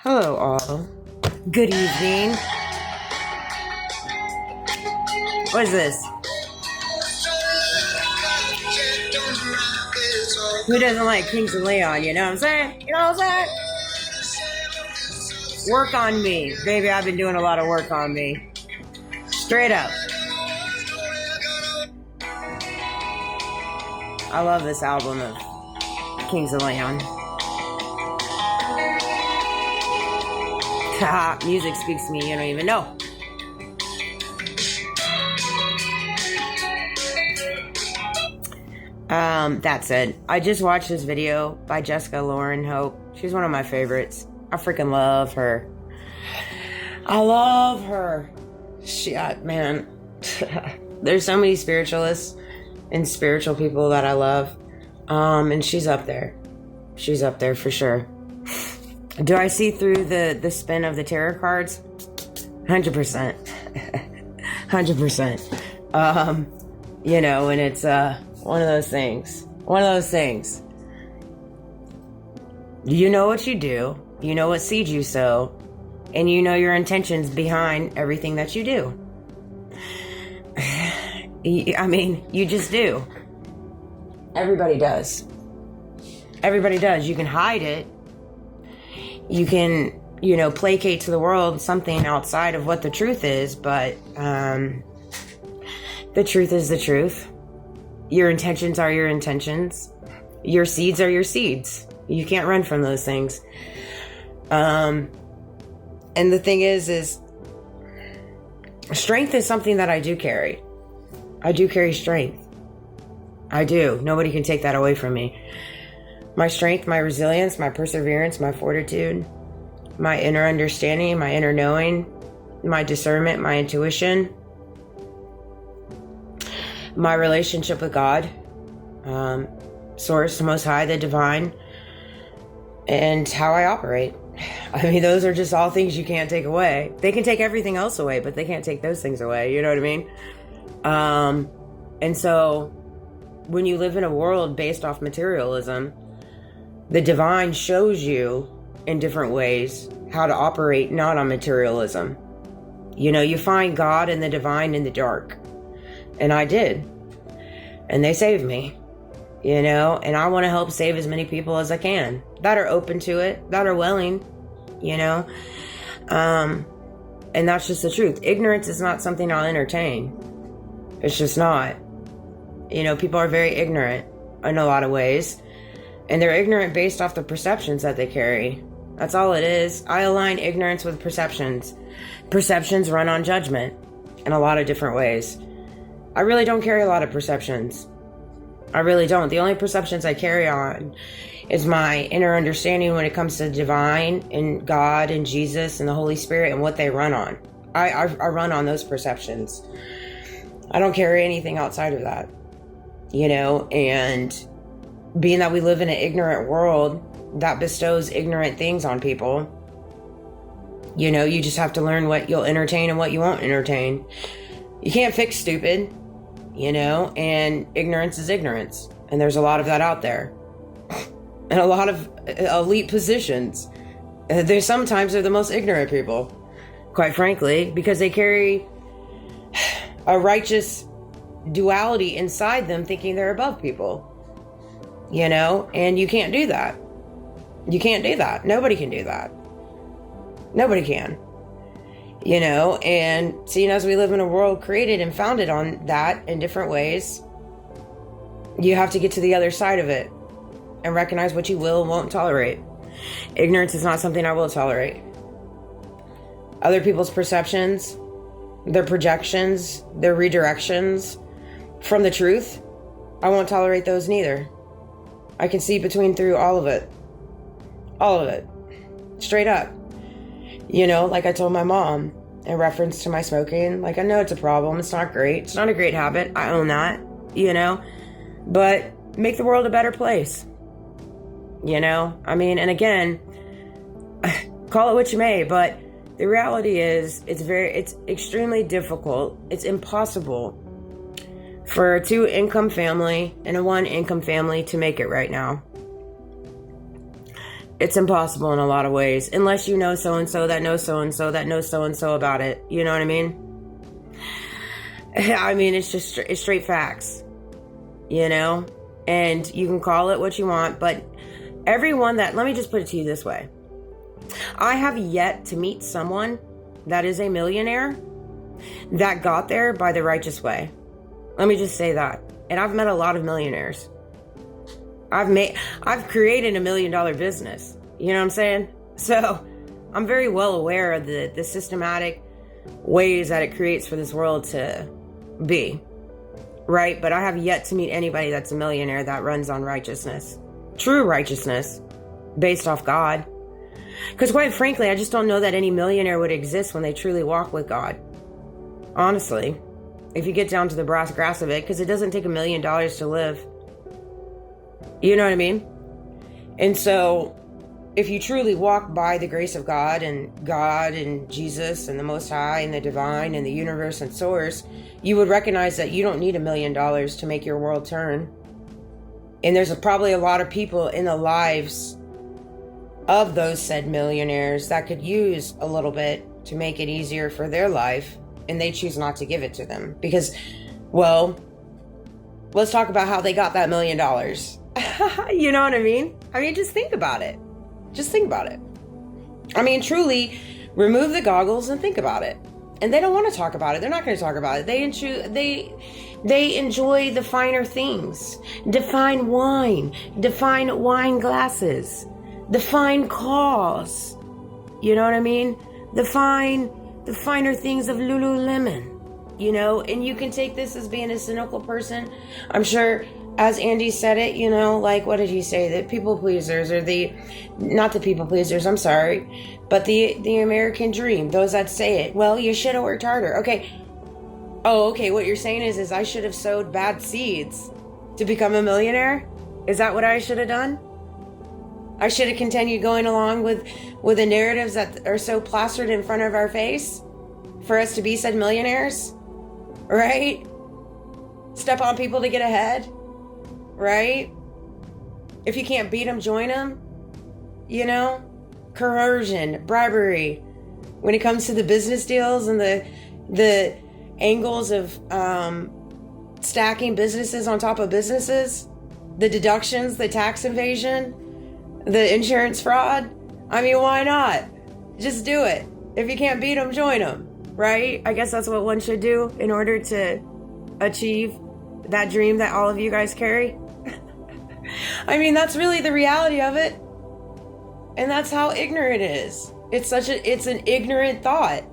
Hello, all. Good evening. What is this? Who doesn't like Kings of Leon? You know what I'm saying? You know what I'm saying? Work on me. Baby, I've been doing a lot of work on me. Straight up. I love this album of Kings of Leon. Haha, music speaks to me, you don't even know. That said, I just watched this video by Jessica Lauren Hope. She's one of my favorites. I freaking love her. I love her. Man. There's so many spiritualists and spiritual people that I love. And she's up there. She's up there for sure. Do I see through the spin of the tarot cards? 100%. 100%. You know, and it's one of those things. One of those things. You know what you do. You know what seeds you sow. And you know your intentions behind everything that you do. I mean, you just do. Everybody does. Everybody does. You can hide it. You can, placate to the world something outside of what the truth is, but the truth is the truth. Your intentions are your intentions. Your seeds are your seeds. You can't run from those things. And the thing is strength is something that I do carry. I do carry strength. I do. Nobody can take that away from me. My strength, my resilience, my perseverance, my fortitude, my inner understanding, my inner knowing, my discernment, my intuition, my relationship with God, Source, Most High, the Divine, and how I operate. I mean, those are just all things you can't take away. They can take everything else away, but they can't take those things away. You know what I mean? And so when you live in a world based off materialism, the divine shows you in different ways how to operate not on materialism. You find God and the divine in the dark. And I did. And they saved me. And I want to help save as many people as I can that are open to it, that are willing, and that's just the truth. Ignorance is not something I'll entertain. It's just not. People are very ignorant in a lot of ways. And they're ignorant based off the perceptions that they carry. That's all it is. I align ignorance with perceptions. Perceptions run on judgment in a lot of different ways. I really don't carry a lot of perceptions. I really don't. The only perceptions I carry on is my inner understanding when it comes to divine and God and Jesus and the Holy Spirit and what they run on. I run on those perceptions. I don't carry anything outside of that. And being that we live in an ignorant world that bestows ignorant things on people, you just have to learn what you'll entertain and what you won't entertain. You can't fix stupid, and ignorance is ignorance. And there's a lot of that out there. And a lot of elite positions. They sometimes are the most ignorant people, quite frankly, because they carry a righteous duality inside them thinking they're above people. And you can't do that. You can't do that. Nobody can do that. Nobody can. And seeing as we live in a world created and founded on that in different ways, you have to get to the other side of it and recognize what you will and won't tolerate. Ignorance is not something I will tolerate. Other people's perceptions, their projections, their redirections from the truth, I won't tolerate those neither. I can see through all of it. All of it. Straight up. Like I told my mom in reference to my smoking, I know it's a problem. It's not great. It's not a great habit. I own that, but make the world a better place. And again, call it what you may, but the reality is it's extremely difficult. It's impossible for a 2-income family and a 1-income family to make it right now. It's impossible in a lot of ways, unless you know so-and-so that knows so-and-so that knows so-and-so about it. You know what I mean? I mean, it's straight facts, you know? And you can call it what you want, but everyone that, let me just put it to you this way. I have yet to meet someone that is a millionaire that got there by the righteous way. Let me just say that. And I've met a lot of millionaires. I've created $1 million business. You know what I'm saying? So I'm very well aware of the systematic ways that it creates for this world to be. Right? But I have yet to meet anybody that's a millionaire that runs on righteousness. True righteousness. Based off God. Because quite frankly, I just don't know that any millionaire would exist when they truly walk with God. Honestly. If you get down to the brass grass of it. Because it doesn't take $1 million to live. You know what I mean? And so, if you truly walk by the grace of God and Jesus and the Most High and the Divine and the universe and Source, you would recognize that you don't need $1 million to make your world turn. And there's probably a lot of people in the lives of those said millionaires that could use a little bit to make it easier for their life, and they choose not to give it to them. Because, well, let's talk about how they got that $1 million. You know what I mean? I mean, just think about it. Just think about it. I mean, truly, remove the goggles and think about it. And they don't want to talk about it. They're not going to talk about it. They enjoy the finer things. Define wine. Define wine glasses. Define cars. You know what I mean? The finer things of Lululemon. You know, and you can take this as being a cynical person. I'm sure, as Andy said it, you know, like, what did he say? The people pleasers, or not the people pleasers, I'm sorry, but the American dream, those that say it. Well, you should have worked harder. Okay. Oh, okay. What you're saying is I should have sowed bad seeds to become a millionaire? Is that what I should have done? I should have continued going along with the narratives that are so plastered in front of our face for us to be said millionaires, right? Step on people to get ahead, right? If you can't beat them, join them, you know? Coercion, bribery. When it comes to the business deals and the angles of stacking businesses on top of businesses, the deductions, the tax evasion, the insurance fraud. I mean, why not? Just do it. If you can't beat them, join them, right? I guess that's what one should do in order to achieve that dream that all of you guys carry. I mean, that's really the reality of it. And that's how ignorant it is. It's an ignorant thought.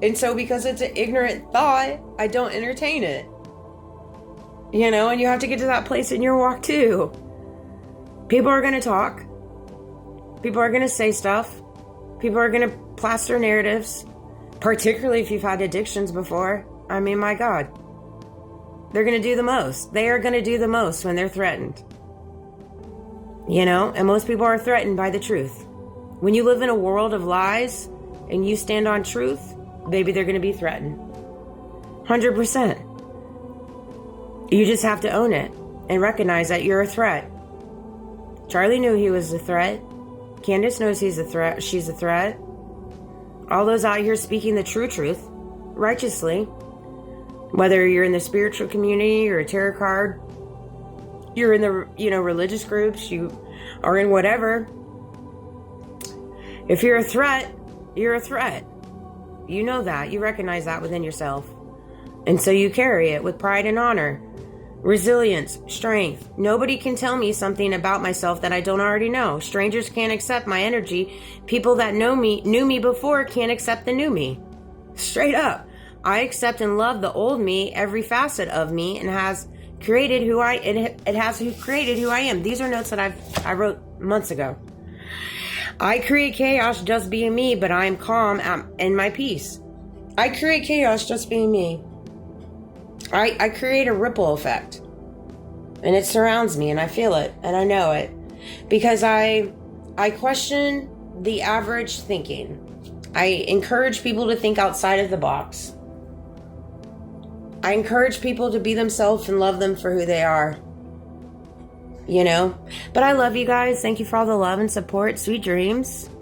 And so because it's an ignorant thought, I don't entertain it. You know, and you have to get to that place in your walk too. People are going to talk. People are going to say stuff. People are going to plaster narratives. Particularly if you've had addictions before. I mean, my God. They're going to do the most. They are going to do the most when they're threatened. You know, and most people are threatened by the truth. When you live in a world of lies and you stand on truth, baby, they're going to be threatened. 100%. You just have to own it and recognize that you're a threat. Charlie knew he was a threat. Candace knows he's a threat. She's a threat. All those out here speaking the true truth, righteously, whether you're in the spiritual community or a tarot card, you're in the, religious groups, you are in whatever. If you're a threat, you're a threat. You know that. You recognize that within yourself. And so you carry it with pride and honor, resilience, strength. Nobody can tell me something about myself that I don't already know. Strangers can't accept my energy. People that knew me before can't accept the new me. Straight up. I accept and love the old me, every facet of me, and has created who I am. These are notes that I wrote months ago. I create chaos just being me, but I am calm in my peace. I create chaos just being me. I create a ripple effect, and it surrounds me, and I feel it, and I know it, because I question the average thinking. I encourage people to think outside of the box. I encourage people to be themselves and love them for who they are. you know? But I love you guys. Thank you for all the love and support. Sweet dreams.